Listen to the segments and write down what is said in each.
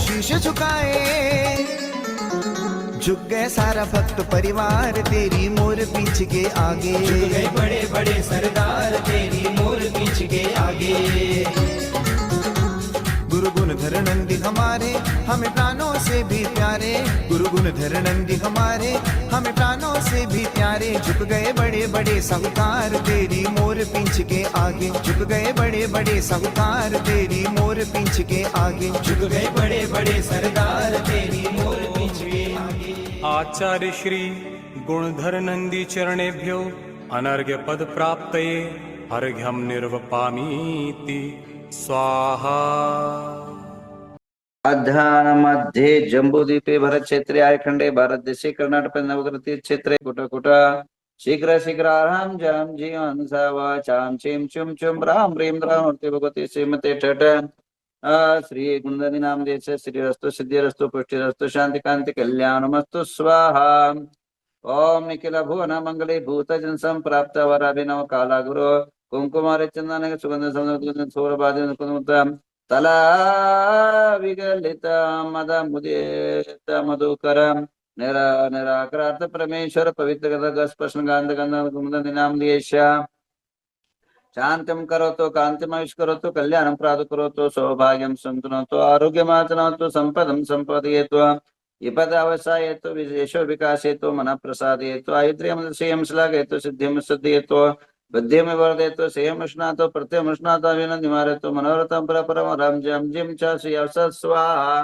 शीश झुकाए। झुक गए सारा भक्त परिवार तेरी मोर पीछ के आगे। झुक गए बड़े बड़े सरदार तेरी मोर पीछ के आगे। गुरु गुणधर नंदी हमारे हमें प्राणों से भी प्यारे। गुरु गुणधर नंदी हमारे हमें प्राणों से भी प्यारे। झुक गए बड़े बड़े साहूकार तेरी मोर पीछ के आगे। झुक गए बड़े बड़े साहूकार तेरी मोर पीछ के आगे। झुक गए बड़े बड़े सरदार तेरी मोर पीछ के आगे। आचार्य श्री गुणधर नंदी चरणेभ्यो अनर्घ्य पद प्राप्तये अर्घ्यम निर्वपामीति स्वाहा। मध्ये जम्बूद्वीपे भरत क्षेत्रे आर्यखंडे भारत देशे कर्नाटक नवग्रह क्षेत्रे कुट शीघ्र शीघ्राराम जाम जीवन वाचाम चीम चुम चुम राम ह्रीम द्रामूर्ति भगवती श्रीमते ठट श्री गुणधनी नाम देश श्रीरस्तु सिद्धिरस्तु पुष्टिरस्तु शांति कांति कल्याणमस्तु स्वाहा। ओम निखिल भुवन मंगले भूत जन संप्राप्त वराभिनव काला गुरु कुंकुमार चंदन सुगंध सौरभ सौरभादि तला विगलित मद मुदित मधुकर निराक्रांत परमेश्वर पवित्र स्पर्शन गांध गंध नाम देश शांतिम करोतु कांतिमयुष करोतु कल्याणं प्रादु करोतु सौभाग्यं संतनोतु आरोग्यमातनोतु संपदं संपदयेतु विपदावसायेतु विशेषो विकासेतु मनः प्रसादयेतु आयुर्यं श्रियं श्लाघयेतु सिद्धिं सिद्धयेतु बुद्धिं वर्धयेतु श्रियं उष्णातु प्रत्ययं उष्णातु विनं निवारयतु मनोरथं परपरं राम जम जिम च श्री स्वाहा।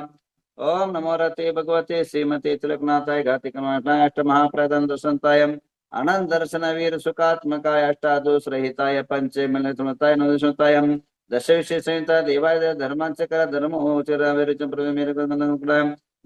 ओम नमो रते भगवते श्रीमते तिलकनाथाय घातिकमाय अष्टमहाप्रदं दशन्ताय अनंत दर्शन वीर सुखात्मकाय अष्टादोष रहिताय पंचे मिलताय नवदशताय दश विशेष संहिता देवाय धर्मांचकर धर्मोचर विरचन प्रमेय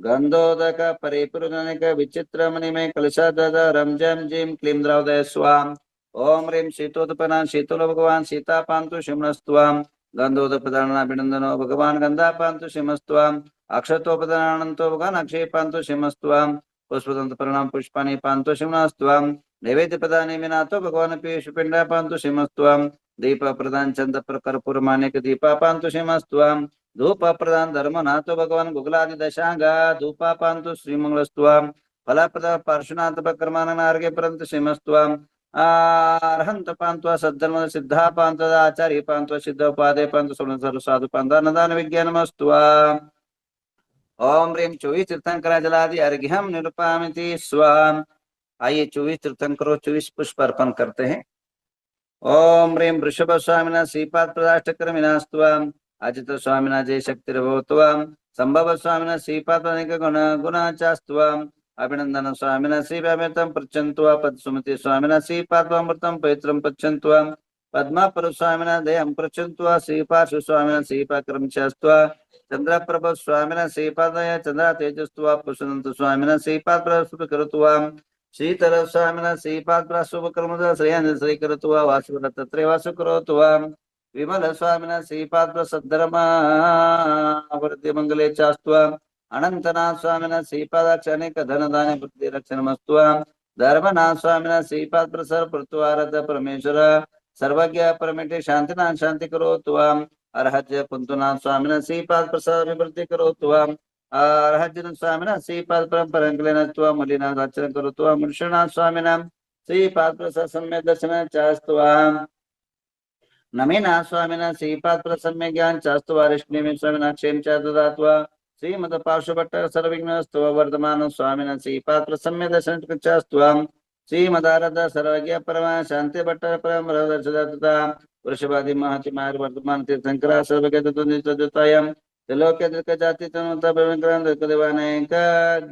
गंधोदक परिपूर्णनिक विचित्र मणिमय कलशाधरम जम जिम क्लीं द्रौदय स्वाम। ओम ह्रीं शीतोत्पन्ना शीतल भगवान सीता पांतु शिमस्तवाम। गंधोदपदानाभिनंदनो भगवान गंधा पांतु शिमस्तवाम। अक्षतोपदानंतो भगवान अक्षय पांतु शिमस्तवाम। पुष्पदंत प्रणाम पुष्पाणि पांतु शिमस्तवाम। नैवेद्य प्रदान मिनातो भगवान पीयूष पिंडा पांतु शिमस्तवाम। दीप प्रदान चंद कर्पूर मानिक दीपा पांतु शिमस्तवाम। धूप प्रदान धर्म नातो भगवान गुगलादि दशांगा धूपा पांतु श्रीमंगलस्तवाम। फला प्रदान पार्श्वनाथ कर्मान आर्घ्य प्रंत शिमस्तवाम। अरहंत पांत्वा सद्धर्म सिद्धा पांत आचार्य पांत्वा सिद्ध उपादय पांत सर्व साधु पांता नदान विज्ञानमस्तुवा। ओम ह्रीं 24 तीर्थंकर जलादि अर्घ्यम निरूपामिति स्वाहा। आइए 24 तीर्थंकरों 24 पुष्प अर्पण करते हैं। ओम ह्रीं वृषभ स्वामिना श्रीपाद प्रदाष्टक्रमिनास्तुवाम। अजित स्वामिना जय शक्तिर्भवत्वाम। संभव स्वामिना श्रीपाद अनेक गुण गुणाचास्तुवाम। अभिनंदन स्वामिना श्रीव्यामृतं पृच्छन्त्वा पद्सुमति स्वामिना श्रीपादमृतं पवित्रं पृच्छन्त्वा पद्मापर स्वामिना दयं पृच्छन्त्वा श्रीपार्श्व स्वामिना श्रीपाक्रमचास्त्वा चंद्रप्रभ स्वामिना श्रीपादय चंद्र तेजस्त्वा पुष्पदंत स्वामिना श्रीपाद प्रस्तुत करत्वाम। श्रीतर स्वामिना श्रीपाद प्रस्तुत कर्मदा श्रेयन श्री करत्वा वासुरतत्रे वासु करत्वाम। विमल स्वामिना श्रीपाद सद्धर्मा वर्ध्य मंगले चास्त्वा। अनंतनाथ स्वामिना श्रीपादाक्ष अनेक धनदान बुद्धि रक्षणमस्तुवा। धर्मनाथ स्वामिना श्रीपाद प्रसर पृथ्वारथ परमेश्वर सर्वज्ञ परमेटे शांतिनाथ शांति करोत्वाम। अर्हज्य पुंतुनाथ स्वामिना श्रीपाद प्रसर विवृद्धि करोत्वाम। अर्हज्य स्वामिना श्रीपाद परंपरंकलेनत्वा मलिनाथ आचरण करोत्वा। मुनिषनाथ स्वामिना श्रीपाद प्रसर सम्यक दर्शन चास्तुवा। नमेनाथ स्वामिना श्रीपाद प्रसम्य ज्ञान चास्तुवा। ऋष्णि स्वामिना क्षेम च ददात्वा। श्रीमद पार्श्वभट्ट सर्वविघ्नस्तव वर्धमान स्वामिना श्रीपाद प्रसम्य दर्शन चास्तुवाम। श्रीमदारद सर्वज्ञ परमा शांति भट्ट परम दर्शदाता वृषभादि महति मार वर्धमान तीर्थंकरा सर्वज्ञ तत्वनिष्ठतायं त्रिलोक्य दृक जाति तनुता भवंकरं दृकदेवानेक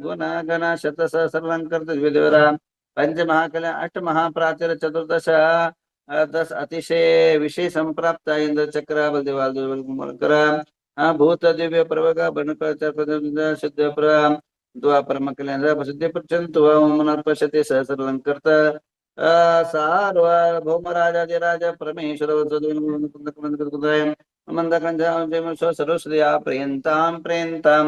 गुण गण शत सहस्रलंकर द्विदेवरा पंच महाकल्या अष्ट महाप्राचर चतुर्दश 10 अतिशय विशेष संप्राप्त इंद्र चक्र बलदेवाल दुर्बल भूत दिव्य प्रवगा बनकर शुद्ध प्रम द्वापर मकलेन्द्र प्रसिद्धि प्रचंतु मनर्पशति सहस्रलंकृत सार्वभौम राजाधिराज परमेश्वर सरस्वत्या प्रियंताम प्रियंताम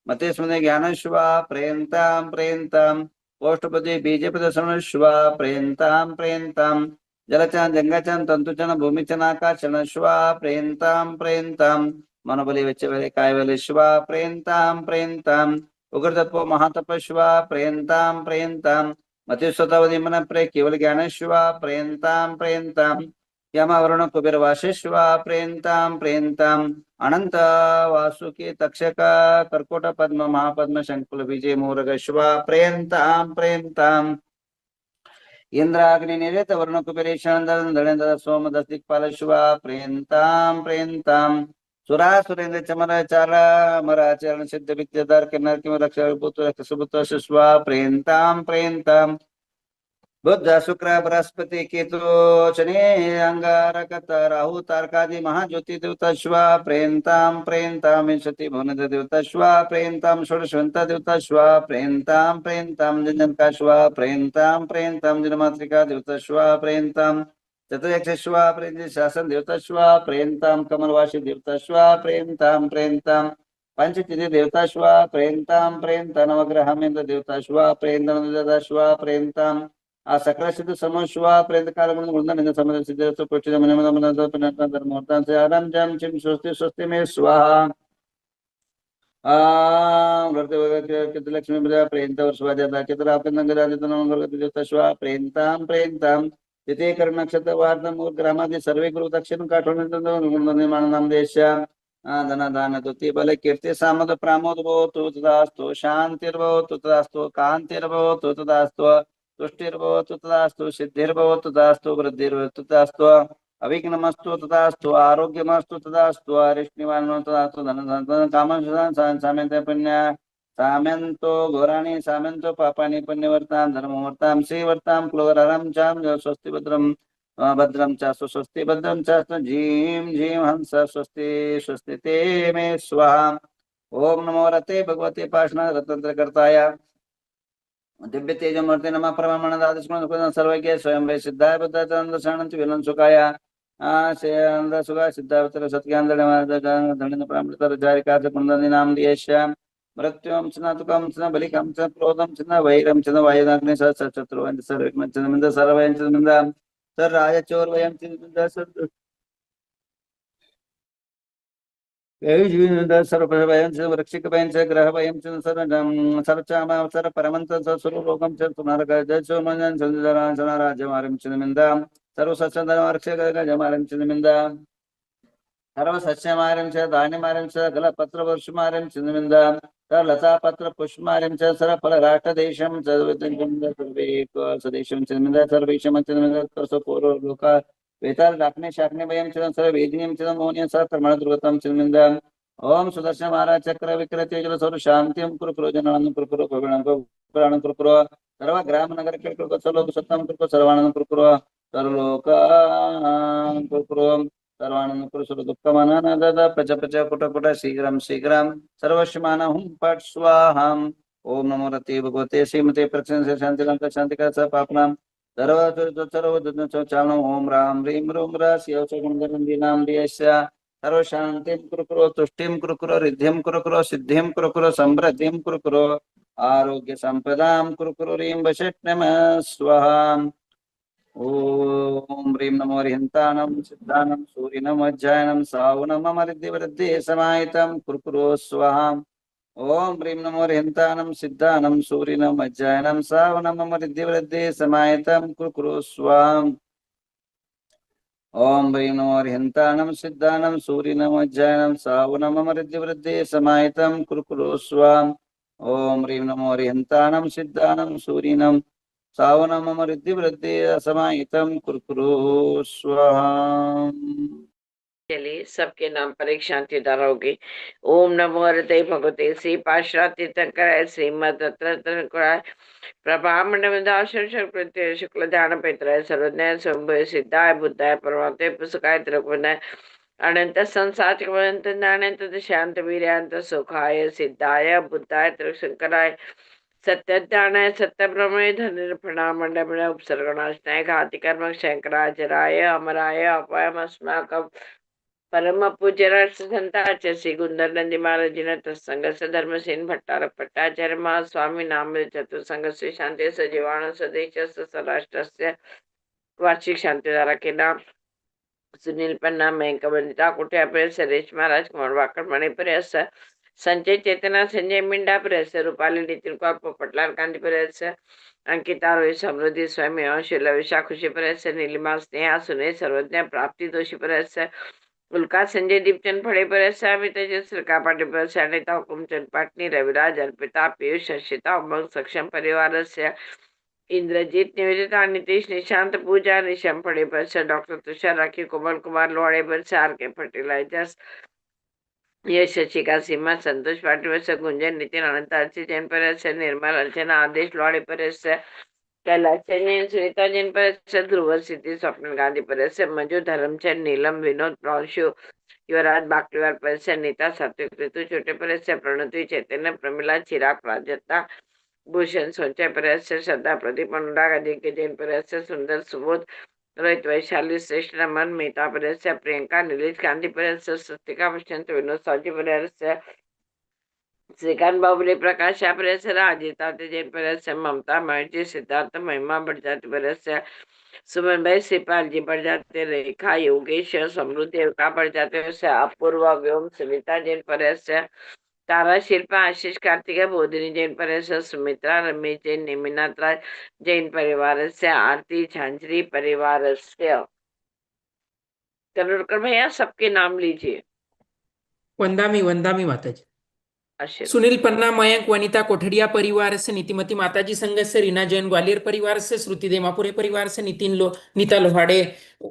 मते स्मृति ज्ञानश्वा प्रियंताम प्रियंताम पोष्टपति बीजपद श्वा प्रियंताम प्रियंताम जलचन जंगचन तंतुचन भूमिचन आकाशण श्वा प्रियंताम प्रियंताम मनोबली वेच्चबले कायबले शिवा प्रेन्ताम प्रेन्ताम उग्रतपो महातपस्वा प्रेन्ताम प्रेन्ताम मतिस्वतवदि मन प्रे केवल ज्ञान शिवा प्रेन्ताम प्रेन्ताम यमवरुण कुबेर वाशिष्वा प्रेन्ताम प्रेन्ताम अनंत वासुकी तक्षक कर्कोट पद्म महापद्म शंकुल विजय मूर्ग शिवा प्रेन्ताम प्रेन्ताम इंद्राग्नि निरेत वर्ण कुबेरेशन धनेन्द्र सोम दस्तिकपाल शिवा प्रेन्ताम प्रेन्ताम सुरा सुरेंद्र चमर चारा मराचरण सिद्ध विद्याधर किन्नर किम रक्ष पुत्र सुपुत्र शिवा प्रेन्ताम प्रेन्ताम बुद्ध शुक्र बृहस्पति केतु शनि अंगारक राहु तारकादि महाज्योति देवता शिवा प्रेन्ताम प्रेन्ताम विंशति भुवन देवता शिवा प्रेन्ताम षोडशवंत देवता शिवा प्रेन्ताम प्रेन्ताम जनका शिवा प्रेन्ताम प्रेन्ताम जनमात्रिका देवता शिवा प्रेन्ताम चतुर्यक्ष शिवा प्रेन्ति शासन देवता शिवा प्रेन्ताम कमलवासी देवता शिवा प्रेन्ताम प्रेन्ताम पंचतिथि देवता शिवा प्रेन्ताम प्रेन्ता नवग्रहमेन्द्र देवता शिवा प्रेन्ताम देवता शिवा प्रेन्ताम आ सकल सिद्ध समो शिवा प्रेत काल गुण समझ सिद्ध पुष्टि धर्मोर्तान से आराम जम चिम स्वस्ति स्वस्ति में स्वाहा लक्ष्मी प्रजा प्रेन्त वर्षवा जाता चित्र आपके देवता शिवा प्रेन्ताम प्रेन्ताम तिथे कर्ण नक्षत्र वार्ता मूल ग्रामादि सर्वे गुरु दक्षिण काठोर निर्माण नाम देश धन दान तुति बल कीर्ति सामद प्रामोद भवतु तदास्तु शांतिर्भवतु तदास्तु कांतिर्भवतु तदास्तु तुष्टिर्भवतु तदास्तु सिद्धिर्भवतु तदास्तु वृद्धिर्भवतु तदास्तु अविघ्नमस्तु तदास्तु आरोग्यमस्तु तदास्तु अरिष्टनिवारणो तदास्तु धन कामं साम्यन्ते पुण्य साम्यन्तो घोराणि साम्यन्तो पापानि पुण्यवर्तां धर्मवर्तां श्रीवर्तां क्लोरहरं चां स्वस्ति भद्रं भद्रं च स्वस्ति भद्रं च झीं झीं हंस स्वस्ति स्वस्ति ते मे स्वाहा ओम नमो रते भगवते पाषाण रतंत्रकर्ताय दिव्य तेज मूर्ति नमः परमाणु दादृश्म सर्वज्ञ स्वयं वे सिद्धाय बुद्धानंद शरणंत विलन सुखाय आनंद सुखा सिद्धावतर सत्यानंद धनिन प्रामृतर जारिका कुंदनी नाम दियश्याम मृत्युम स्नातुकम स्न बलिकम च क्रोधम च वैरम च वायुदाग्नि शत्रुवं सर्वज्ञ च मिंद सर्वयं च मिंद सर राज चोर वयं च मिंद सर सर्वभयं च वृक्षिकभयं च ग्रहभयं च सर्वचाम सर्व परमंत स्वरूपम च पुनर्ग जसो मनन संजरा राज्यमारं च निंदा सर्व सच्चंदनवर्क्ष गजमारं च निंदा सर्व सस्यमारं च धान्यमारं च गलपत्र वर्षमारं च निंदा सर लता पत्र पुष्पमारं च सर फल राष्ट्र देशं च सर्वे सदेशं च निंदा सर्वेशं च निंदा पूर्व लोका वेताल डाकने शाकने भयं च सर्व वेदिनीं च मोनियं स कर्मण दुर्गतं च निंदा ओम सुदर्शन महाराज चक्र विक्रय तेजल सर्व शांतिं कुरु जननं कुरु प्राणं कुरु सर्व ग्राम नगर के कुरु सर्व सत्तम कुरु सर्वानंद कुरु सर्वलोक कुरु सर्वानंद कुरु सर्व दुःखमानन दद प्रच प्रच कुट कुट शीघ्रं शीघ्रं सर्वस्यमान हुं पट स्वाहां ओम नमो रते भगवते श्रीमते प्रसन्न से शांतिकांत शांतिका स पापनां सर्व चारणं ओम राम ह्रीं रूं र शिव गुणधरन्दी नाम दियस्य सर्व शांतिं कुरु तुष्टिं कुरु रिद्धिं कुरु सिद्धिं कुरु समृद्धिं कुरु आरोग्य संपदां कुरु ह्रीं वशट्नमः स्वाहा ओम ह्रीं नमो हरिहन्तानं सिद्धानं सूरिनं वज्रायनं सावनं अमृद्धिवृद्धि समाहितं कुरु स्वाहा ओम ह्रीं नमो हरिहन्तानं सिद्धानं सूरिनं वज्रायनं सावनं अमृद्धिवृद्धि समाहितं कुरु स्वाहा ओम ह्रीं नमो हरिहन्तानं सिद्धानं सूरिनं वज्रायनं सावनं अमृद्धिवृद्धि समाहितं कुरु स्वाहा ओम ह्रीं नमो हरिहन्तानं सिद्धानं सूरिनं सावनं अमृद्धिवृद्धि समाहितं कुरु स्वाहा चलिए सबके नाम पर एक शांति धारा होगी। ओम नमो हृदय भगवते श्री पाशा तीर्थंकर श्रीमद रत्नकुराय प्रभामंडलदाशर शुक्ल ध्यान पैत्र सर्वज्ञ स्वयं सिद्धाय बुद्धाय परमात्मे पुस्तकाय त्रिगुणाय अनंत संसारिक अनंत शांत वीर्यांत सुखाय सिद्धाय बुद्धाय त्रिशंकराय सत्य ज्ञानाय सत्य ब्रह्मणे धन प्रणाम मंडल उपसर्गनाशनाय घाति कर्म शंकराचार्य अमराय अपायमस्माकं परम पूज्य राष्ट्र संताचार्य श्री गुंदर नंदी महाराज जी ने तत्संग से धर्मसेन भट्टारक भट्टाचार्य महास्वामी नाम चतुर्संग से शांति सजीवाण सदेश सराष्ट्र वार्षिक शांति धारा के नाम सुनील पन्ना मयंक वनिता कुठे परिसर रेश्मा राजकुमार वाकड परिसर संजय चेतना संजय मिंडा परिसर रूपाली नितिन कौर पोपटलाल गांधी परिसर अंकिता रोहित समृद्धी स्वामी अंशुला विशा खुशी परिसर नीलिमा स्नेहा सुने सर्वज्ञ प्राप्ति दोषी परिसर उल्का संजय दीपचंद फड़े परिसर अमित श्रीका पाटिल परिसर अनिता हुकुमचंद पाटनी रविराज अर्पिता पीयूष हर्षिता उमंग सक्षम परिवार से इंद्रजीत निवेदिता नितीश निशांत पूजा निशम फड़े परिसर डॉक्टर तुषार राखी कोमल कुमार लोहाड़े परिसर आर के फर्टिलाइजर्स यश शशिका सीमा संतोष पाटिल परिसर गुंजन नितिन अनंत अर्ची जैन परिसर निर्मल अर्चना आदेश लोहाड़े परिसर कैलाश जैन सुनीता जैन परिसर ध्रुव सिद्धि स्वप्न गांधी परिसर मंजू धर्मचंद नीलम विनोद प्रांशु युवराज बाकलीवार परिसर नीता सात्विक ऋतु छोटे परिसर प्रणति चैतन्य प्रमिला चिराग प्राजक्ता भूषण सोचा परिसर श्रद्धा प्रदीप अनुराग अजिंक्य जैन परिसर सुंदर सुबोध रोहित वैशाली श्रेष्ठ रमन मेहता परिसर प्रियंका नीलेश गांधी परिसर स्वस्तिका वसंत विनोद साजी परिसर श्रीकांत बाबुले प्रकाश परिसर अजिता जैन परिसर ममता महर्षि सिद्धार्थ महिमा बड़जाति परिसर सुमन भाई सिपाल जी बड़जाते रेखा योगेश समृद्धि रेखा बड़जाते अपूर्वा व्योम सुमिता जैन परिसर तारा शिल्पा आशीष कार्तिक बोधिनी जैन परिसर सुमित्रा रमेश जैन नेमिनाथ राज जैन परिवार से आरती झांझरी परिवार से तनुरकर भैया सबके नाम लीजिए। वंदामी वंदामी माताजी। आशीर्वाद। सुनील पन्ना मयंक वनिता कोठड़िया परिवार से नीतिमती माताजी संघ से रीना जैन ग्वालियर परिवार से श्रुति देमापुरे परिवार से नीता लोहाड़े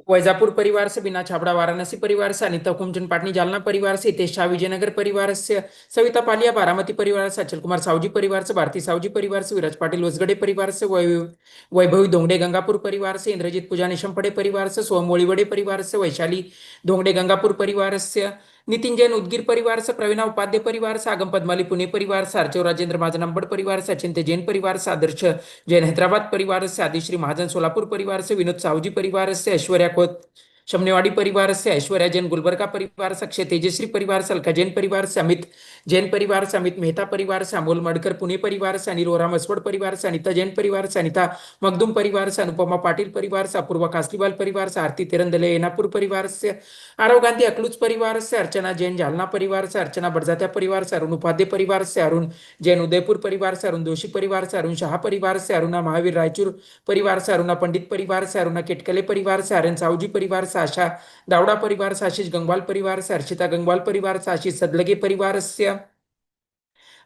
वैजापुर परिवार से बिना छाबड़ा वाराणसी परिवार से अनिता हुकुमचंद पाटनी जालना परिवार से हितेश शाह विजयनगर परिवार से सविता पालिया बारामती परिवार से अचल कुमार सावजी परिवार से भारती सावजी परिवार से विराज पाटिल वसगड़े परिवार से वैभवी धोंगडे गंगापुर परिवार से इंद्रजीत पूजा निशमपड़े परिवार से सोम मोड़ीवड़े परिवार से वैशाली धोंगडे गंगापुर परिवार से नितिन जैन उदगीर परिवार से प्रवीणा उपाध्याय परिवार से आगम पद्माली पुणे परिवार से अर्चव राजेंद्र महाजन अंबड़ परिवार से अचिंत्य जैन परिवार से आदर्श जैन हैदराबाद परिवार से आदिश्री महाजन सोलापुर परिवार से विनोद सावजी परिवार से ऐश्वर्या खोत शमनेवाड़ी परिवार से ऐश्वर्या जैन गुलबर्गा परिवार से अक्षय तेजश्री परिवार से अलका जैन परिवार से अमित जैन परिवार से अमित मेहता परिवार से अमोल मडकर पुणे परिवार से अनिल ओराम असवड़ परिवार से अनिता जैन परिवार से अनिता मखदूम परिवार से अनुपमा पाटिल परिवार से अपूर्वा कासलीवाल परिवार से आरती तेरंदले एनापुर परिवार से आरव गांधी अकलूज परिवार से अर्चना जैन जालना परिवार से अर्चना बड़जात्या परिवार से अरुण उपाध्याय परिवार से अरुण जैन उदयपुर परिवार से अरुण जोशी परिवार से अरुण शाह परिवार से अरुणा महावीर रायचूर परिवार से अरुणा पंडित परिवार से अरुणा केटकले परिवार से आर्यन साहूजी परिवार से आशा दावड़ा परिवार से आशीष गंगवाल परिवार से अर्चिता गंगवाल परिवार से आशीष सदलगे परिवार से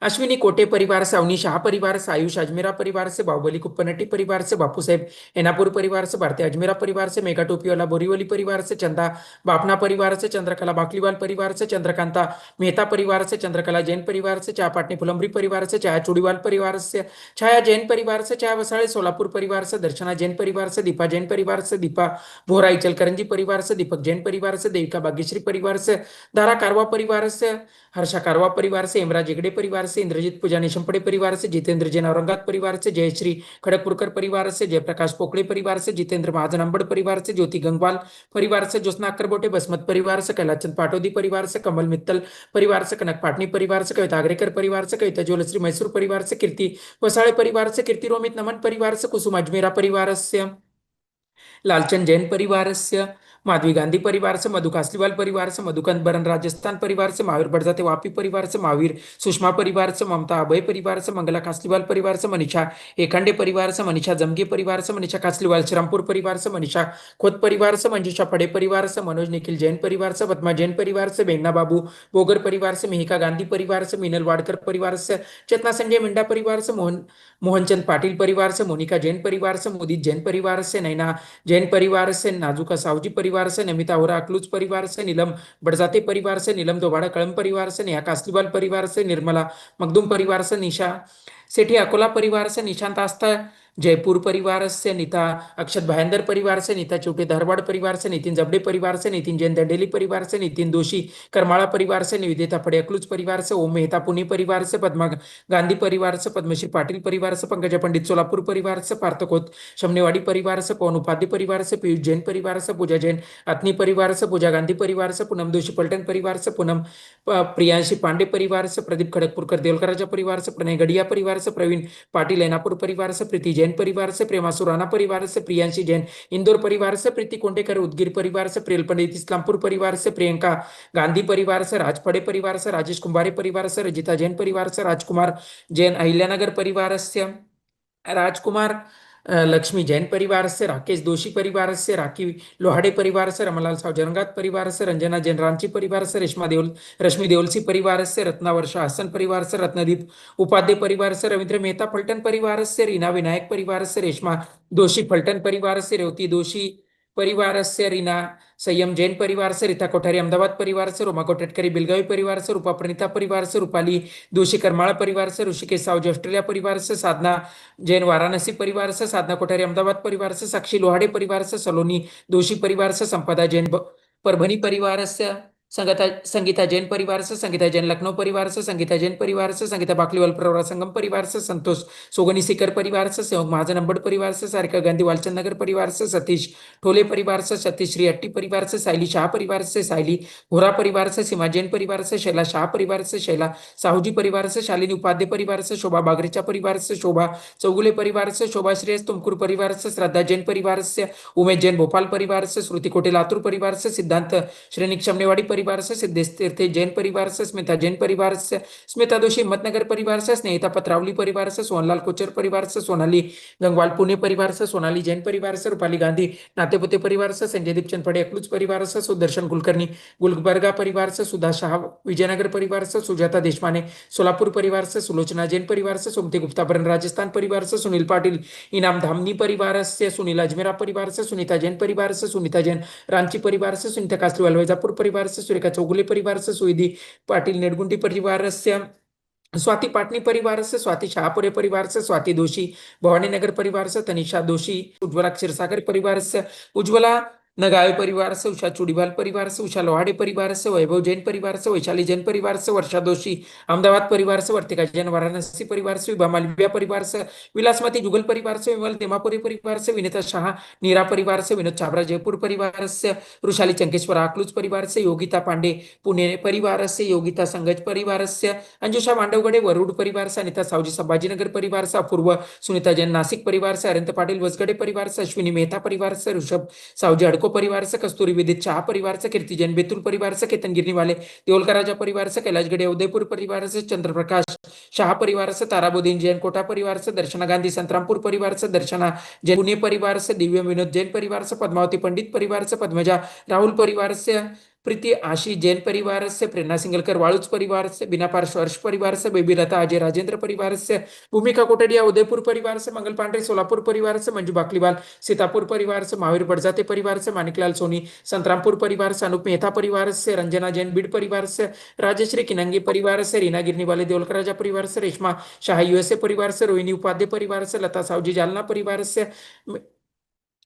अश्विनी कोटे परिवार से अवनी शाह परिवार से आयुष अजमेरा परिवार से बाहुबली कुप्पनट्टी परिवार से बापू साहेब एनापुर परिवार से भारतीय अजमेरा परिवार से मेघा टोपीवाला बोरीवली परिवार से चंदा बापना परिवार से चंद्रकला बाकलीवाल परिवार से चंद्रकांता मेहता परिवार से चंद्रकला जैन परिवार से चाया पाटनी फुलंबरी परिवार से छाया चूड़ीवाल परिवार से छाया जैन परिवार से छाया वसाड़े सोलापुर परिवार से दर्शना जैन परिवार से दीपा जैन परिवार से दीपा भोरा इचलकरंजी परिवार से दीपक जैन परिवार से देविका भाग्यश्री परिवार से धारा कारवा परिवार से हर्षा कारवा परिवार से इमराज जिगड़े परिवार से इंद्रजीत पूजा निशमपड़े परिवार से जितेंद्र जैन औरंगाबाद परिवार से जयश्री खड़गपुरकर परिवार से जयप्रकाश पोकड़े परिवार से जितेंद्र महाजन अंबड़ परिवार से ज्योति गंगवाल परिवार से ज्योत्ना अक्करबोटे बसमत परिवार से कैलाचंद पाटोदी परिवार से कमल मित्तल परिवार से कनक पाटनी परिवार से कविता आगरेकर परिवार से कविता ज्वेलश्री मैसूर परिवार से कीर्ति वसाड़े परिवार से कीर्ति रोमित नमन परिवार से कुसुम अजमेरा परिवार से लालचंद जैन परिवार से माधवी गांधी परिवार से मधु कासलीवाल परिवार से मधुकंद बरन राजस्थान परिवार से महावीर बड़जाते वापी परिवार से महावीर सुषमा परिवार से ममता अभय परिवार से मंगला कासलीवाल परिवार से मनीषा एखंडे परिवार से मनीषा जमगे परिवार से मनीषा कासलीवाल श्रीरामपुर परिवार से मनीषा खोत परिवार से मंजूषा फड़े परिवार से मनोज निखिल जैन परिवार से पद्मा जैन परिवार से बेंगना बाबू बोगर परिवार से मिहिका गांधी परिवार से मीनल वाडकर परिवार से चेतना संजय मिंडा परिवार से मोहनचंद पाटिल परिवार से मोनिका जैन परिवार से मोदित जैन परिवार से नैना जैन परिवार से नाजुका सावजी परिवार से नमिता होरा अकलूज परिवार से नीलम बड़जाते परिवार से नीलम दोबाड़ा कलम परिवार से नेहा कासलीवाल परिवार से निर्मला मखदूम परिवार से निशा सेठी अकोला परिवार से निशांत आस्था जयपुर परिवार से नीता अक्षत भायंदर परिवार से नीता चौटे धारवाड़ परिवार से नितिन जबड़े परिवार से नितिन जैन दंडेली परिवार से नितिन दोषी करमाड़ा परिवार से निवेदिता फड़े अकलूज परिवार से ओम मेहता पुणे परिवार से पद्मा गांधी परिवार से पद्मश्री पाटिल परिवार से पंकजा पंडित सोलापुर परिवार से पार्थकोत शमनेवाड़ी परिवार से पवन उपाध्याय परिवार से पीयूष जैन परिवार से पूजा जैन अतनी परिवार से पूजा गांधी परिवार से पूनम दोषी पलटन परिवार से पूनम प्रियांशी पांडे परिवार से प्रदीप खड़गपुरकर देवलकर राजा परिवार से प्रणय गढ़िया परिवार से प्रवीण पाटिल एनापुर परिवार से प्रीति जैन जैन परिवार से प्रेमा सुराना परिवार से प्रियांशी जैन इंदौर परिवार से प्रीति कोंडेकर उदगीर परिवार से प्रियल पंडित इस्लामपुर परिवार से प्रियंका गांधी परिवार से राजपड़े परिवार से राजेश कुंभारे परिवार से रजिता जैन परिवार से राजकुमार जैन अहिल्यानगर परिवार से राजकुमार लक्ष्मी जैन परिवार से राकेश दोषी परिवार से राखी लोहाड़े परिवार से रमलाल साव जनगात परिवार से रंजना जैन रांची परिवार से रश्मि देओलसी परिवार से रत्ना वर्षा हसन परिवार से रत्नदीप उपाध्याय परिवार से रविंद्र मेहता फलटन परिवार से रीना विनायक परिवार से रेशमा दोषी फलटन परिवार से रेवती दोषी परिवार से रीना संयम जैन परिवार से रीता कोठारी अहमदाबाद परिवार से रोमा कोटटकरी बिलगावी परिवार से रूपा प्रणीता परिवार से रूपाली दोषी करमाड़ा परिवार से ऋषिकेश सावजी ऑस्ट्रेलिया परिवार से साधना जैन वाराणसी परिवार से साधना कोठारी अहमदाबाद परिवार से साक्षी लोहाड़े परिवार से सलोनी दोषी परिवार से संपदा जैन परभनी परिवार से संगीता जैन परिवार से संगीता जैन लखनऊ परिवार से संगीता जैन परिवार से संगीता बाकलीवाल प्रवरा संगम परिवार से संतोष सोगनी सीकर परिवार से सहयोग महाजन अंबड़ परिवार से सारिका गांधी वालचंद नगर परिवार से सतीश ठोले परिवार से सतीश श्री अट्टी परिवार से साइली शाह परिवार से साइली होरा परिवार से सीमा जैन परिवार से शैला शाह परिवार से शैला साहूजी परिवार से शालिनी उपाध्याय परिवार से शोभा बागरेचा परिवार से शोभा चौगुले परिवार से शोभा श्रेयस तुमकुर परिवार से श्रद्धा जैन परिवार से उमेश जैन भोपाल परिवार से श्रुति कोटे लातूर परिवार से सिद्धांत श्रेणिक शमनेवाड़ी परिवार से सिद्धेश तीर्थे जैन परिवार से स्मिता जैन परिवार से स्मिता दोषी हिम्मतनगर परिवार से स्नेहिता पत्रावली परिवार से सोहनलाल कोचर परिवार से सोनाली गंगवाल पुणे परिवार से सोनाली जैन परिवार से रूपाली गांधी नातेपुते परिवार से संजय दीपचंद पड़े अकलूज परिवार से सुदर्शन कुलकर्णी गुलबर्गा परिवार से सुधा शाह विजयनगर परिवार से सुजाता देशमाने सोलापुर परिवार से सुलोचना जैन परिवार से सुमति गुप्ता बरन राजस्थान परिवार से सुनील पाटिल इनाम धामनी परिवार से सुनील अजमेरा परिवार से सुनीता जैन परिवार से सुनीता जैन रांची परिवार से सुनीता कासलीवाल वैजापुर परिवार से सुरेखा चौगुले परिवार से सुईदी पाटिल नेडगुंडी परिवार से स्वाति पाटनी परिवार से स्वाति शाहपुरे परिवार से स्वाति दोषी भवानी नगर परिवार से तनिषा दोषी उज्ज्वला क्षीरसागर परिवार से उज्ज्वला नगावे परिवार से उषा चूड़ीवाल परिवार से उषा लोहाड़े परिवार से वैभव जैन परिवार से वैशाली जैन परिवार से वर्षा दोषी अहमदाबाद परिवार से वर्तिका जैन वाराणसी परिवार से विभा मालविया परिवार से विलासमती जुगल परिवार से विमल देमापुरी परिवार से विनीता शाह नीरा परिवार से विनोद छाबरा जयपुर परिवार से रुशाली चंकेश्वर आकलूज परिवार से योगिता पांडे पुणे परिवार से योगिता संगज परिवार से अंजुषा मांडवगड़े वरुड परिवार से अनिता सावजी संभाजीनगर परिवार से अपूर्व सुनीता जैन नासिक परिवार से अरंत पाटिल वसगड़े परिवार से अश्विनी मेहता परिवार से ऋषभ सावजी हड़को परिवार से कस्तूरी विदित शाह परिवार से कीर्ति जैन बेतुल परिवार से केतन गिरनी वाले देओलका राजा परिवार से कैलाश गढ़े उदयपुर परिवार से चंद्र प्रकाश शाह परिवार से ताराबुद्दीन जैन कोटा परिवार से दर्शना गांधी संतरामपुर परिवार से दर्शना जैन पुणे परिवार से दिव्य विनोद जैन परिवार से पद्मावती पंडित परिवार से पद्मजा राहुल परिवार से प्रीति आशी जैन परिवार से प्रेरणा सिंगलकर वाळुज परिवार से बिना पार्श हर्ष परिवार से बेबी लता अजय राजेंद्र परिवार से भूमिका कोटडिया उदयपुर परिवार से मंगल पांडे सोलापुर परिवार से मंजू बाकलीवाल सीतापुर परिवार से महावीर बड़जाते परिवार से मानिकलाल सोनी संतरामपुर परिवार से अनूप मेहता परिवार से रंजना जैन बीड परिवार से राजश्री किनंगी परिवार से रीना गिरनी वाले देवलकर राजा परिवार से रेशमा शाह यूएसए परिवार से रोहिणी उपाध्याय परिवार से लता सावजी जालना परिवार से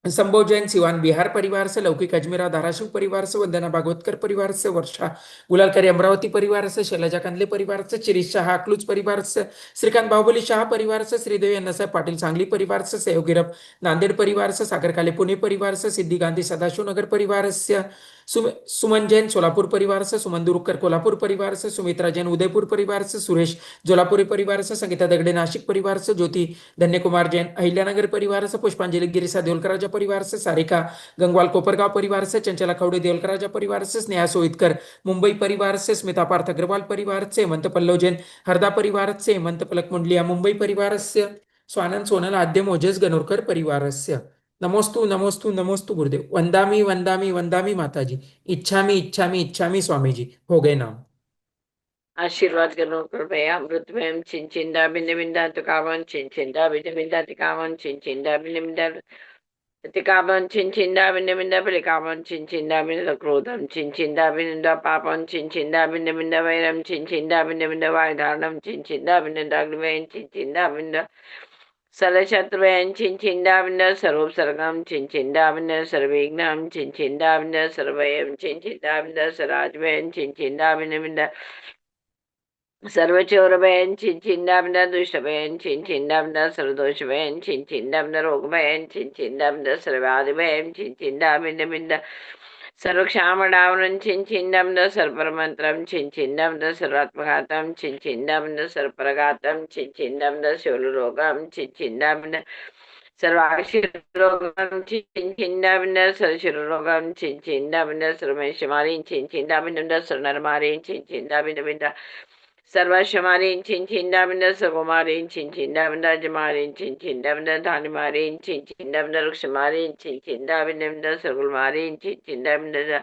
संभव जैन सिवान बिहार परिवार से लौकिक अजमेरा धाराशिव परिवार से वंदना भागवतकर परिवार से वर्षा गुलालकरी अमरावती परिवार से शैलजा कंदले परिवार से शिरीष शाह अकलूज परिवार से श्रीकांत बाहुबली शाह परिवार से श्रीदेवी अण्णासाहेब पाटील सांगली परिवार से सहयोग गिरप नांदेड़ परिवार से सागर काले पुणे परिवार से सिद्धि गांधी सदाशिव नगर परिवार से सुमन जैन सोलापुर परिवार से सुमन दुरुक्कर कोल्हापुर परिवार से सुमित्रा जैन उदयपुर परिवार से सुरेश जोलापुरी परिवार से संगीता दगड़े नासिक परिवार से ज्योति धन्य कुमार जैन अहिल्यानगर परिवार से पुष्पांजलि गिरिसा देवलकर राजा परिवार से सारिका गंगवाल कोपरगांव परिवार से चंचला खौड़े देवलकर राजा परिवार से स्नेहा सोईतकर मुंबई परिवार से स्मिता पार्थ अग्रवाल परिवार से हेमंत पल्लव जैन हरदा परिवार से हेमंत पलक मुंडलिया मुंबई परिवार से स्वानंद सोनल आद्य मोजेस गनोरकर परिवार से नमोस्तु नमोस्तु नमोस्तु गुरुदेव वंदामी वंदामी वंदामी माताजी इच्छामी इच्छामी इच्छामी स्वामी जी हो गए नाम आशीर्वाद करो कृपया अमृतमयम चिंचिंदा बिंद बिंदा तुकावन चिंचिंदा बिंद बिंदा तिकावन चिंचिंदा बिंद बिंदा तिकावन चिंचिंदा बिंद बिंदा बलिकावन चिंचिंदा बिंद क्रोधम चिंचिंदा बिंद पापम चिंचिंदा बिंद बिंद वैरम चिंचिंदा बिंद बिंद वायधारणम चिंचिंदा बिंद दाग्निवयन चिंचिंदा बिंद सलशत्रुवयन चिंचिंदा बिंद सर्वोपसर्गम चिंचिंदा बिंद सर्वविघ्नम चिंचिंदा बिंद सर्वयम चिंचिंदा बिंद सराजवयन चिंचिंदा बिंद बिंद सर्वचोरभयन चिंचिंदा बिंद दुष्टभयन चिंचिंदा बिंद सर्वदोषभयन चिंचिंदा बिंद रोगभयन चिंचिंदा बिंद सर्वादिभयन चिंचिंदा बिंद बिंद सर्वक्षामडावनं चिंचिंदा बिंद सर्वपरमंत्रम चिंचिंदा बिंद सर्वात्मघातम चिंचिंदा बिंद सर्वपरघातम चिंचिंदा बिंद शूलरोगम चिंचिंदा बिंद सर्वाशिरोगं छिन्चिन्दाबिन्द सर्वशिरोगं छिन्चिन्दाबिन्द सर्वमेशमारीं छिन्चिन्दाबिन्द सर्वनरमारीं छिन्चिन्दाबिन्द सर्वशमारीं छिन्चिन्दाबिन्द सर्वकुमारीं छिन्चिन्दाबिन्द जमारीं छिन्चिन्दाबिन्द धानिमारीं छिन्चिन्दाबिन्द वृक्षमारीं छिन्चिन्दाबिन्द सर्वकुमारीं छिन्चिन्दाबिन्द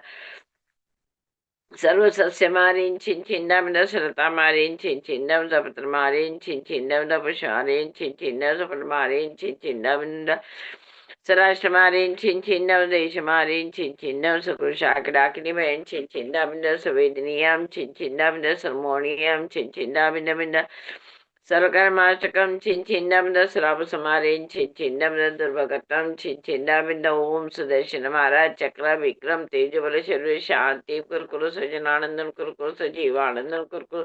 सर्व सस्यमारीं छिन्चिन्दाबिन्द सरतामारीं छिन्चिन्दाबिन्द पत्रमारीं छिन्चिन्दाबिन्द पुष्पारीं छिन्चिन्दाबिन्द फलमारीं छिन्चिन्दाबिन्द सराष्ट्रमारीं छिन्चिन्दाबिन्द देशमारीं छिन्चिन्दाबिन्द सकुशाकडाकिनीमयं छिन्चिन्दाबिन्द सवेदनीयां छिन्चिन्दाबिन्द सर्वमोणीयां छिन्चिन्दाबिन्द सर्वकर्माष्टकं छिन्चिन्दाबिन्द श्रावसमारीं छिन्चिन्दाबिन्द दुर्भगतं छिन्चिन्दाबिन्द ओम सुदर्शन महाराज चक्र विक्रम तेजबल शरीर शांति कुरकुरु सजनानंदन कुरकुरु सजीवानंदन कुरकुरु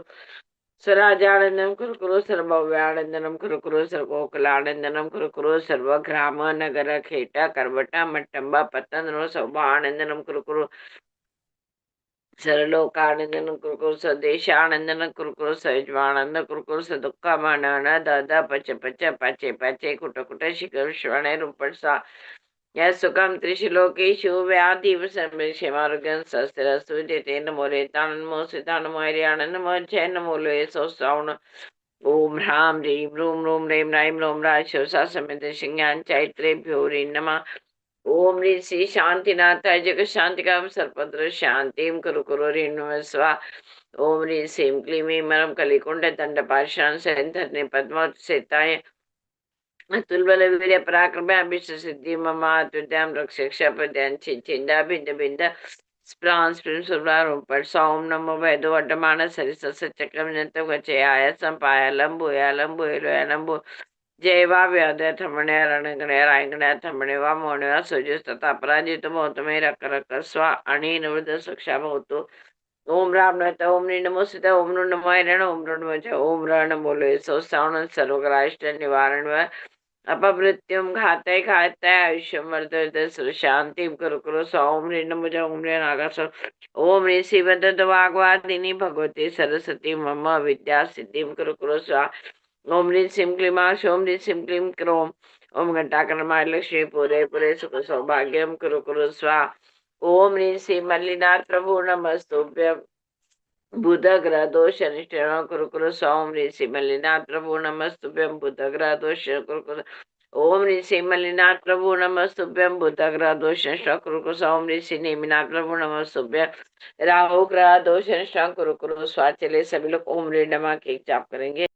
स्वराजानंदन कुरकुरु सर्वभव्यानंदनम कुरकुरु सर्वोकलानंदनम कुरकुरु सर्वग्राम नगर खेटा करवटा मट्टंबा पतन सौभानंदनम कुरकुरु सर्वलोकानंदन कुरकुरु स्वदेशानंदन कुरकुरु सजवानंद कुरकुरु सदुःखमानन दादा पच पच पचे पचे कुट कुट शिखर श्रवणे रूपसा या सुखम त्रिशलोकेषु व्याधि सर्वक्षेमारोग्यं सस्त्रस्तु जेते नमो रेतान नमो सितान नमो हरियाण नमो जय नमो लोये सो श्रावण ओम ह्रां ह्रीं रूं रूं रें राईं लों राशोसा समेत सिंहान चैत्रेभ्यो ह्रीं नमः ओम ह्रीं श्री शांतिनाथाय जग शांतिकाम सर्वत्र शांतिं कुरु कुरु ह्रीं नमः स्वा ओम ह्रीं श्रीं क्लीं ह्रीं मरं कलिकुंड दंड पाषाण सैन्धर्णे पद्मावत अतुलबल वीर्य पराक्रमाभिष्ट सिद्धि ममात्विद्यां रक्षक्षपद्यां छिन्चिन्दा भिन्न भिन्न स्प्रां स्प्रिं सुब्रारुं पट्सौं नमो वैदो अड्डमान सरिसचक्रं जन्तं गचयाय संपायालं भूयालं भूयलोयालं जयवा व्यादय थमणे रणगणे रायगणे थमणे वा मोणे वा सुजुस्तथा पराजित मोतमे रक रक स्वा आणि नवृद सुक्षा भवतु ओम राम नमः ओम नमो सीता ओम नमो हरिण ओम नमो जय ओम रण बोले सो श्रावण सर्वग्राष्ट निवारण व अपमृत्युम घातय घातय आयुष्यम वर्धय शांति कुरु कुरु ओम ह्रीं नमो जय ओम ह्रीं नागस ओम ह्रीं श्रीवदत वाग्वादिनी भगवती सरस्वती मम विद्या सिद्धिं कुरु कुरु स्वा ओम ह्रीं सिं क्लीमाक्ष ओम ह्रीं सिं क्लीं क्रोम ओम घंटाकर्माय लक्ष्मी पूरे पूरे सुख सौभाग्यम कुरु कुरु स्वा ओम ह्रीं श्री मल्लिनाथ प्रभु नमस्तुभ्यं बुध ग्रह दोष अनिष्टन कुरु कुरु ओम ह्रीं श्री मल्लिनाथ प्रभु नमस्तुभ्यं बुध ग्रह दोष कुरु कुरु ओम ह्रीं श्री मल्लिनाथ प्रभु नमस्तुभ्यं बुध ग्रह दोष नष्ट कुरु कुरु ओम ह्रीं श्री नेमिनाथ प्रभु नमस्तुभ्यं राहु ग्रह दोष नष्ट कुरु कुरु स्वा। चले सभी लोग ओम ह्रीं नमः के जाप करेंगे।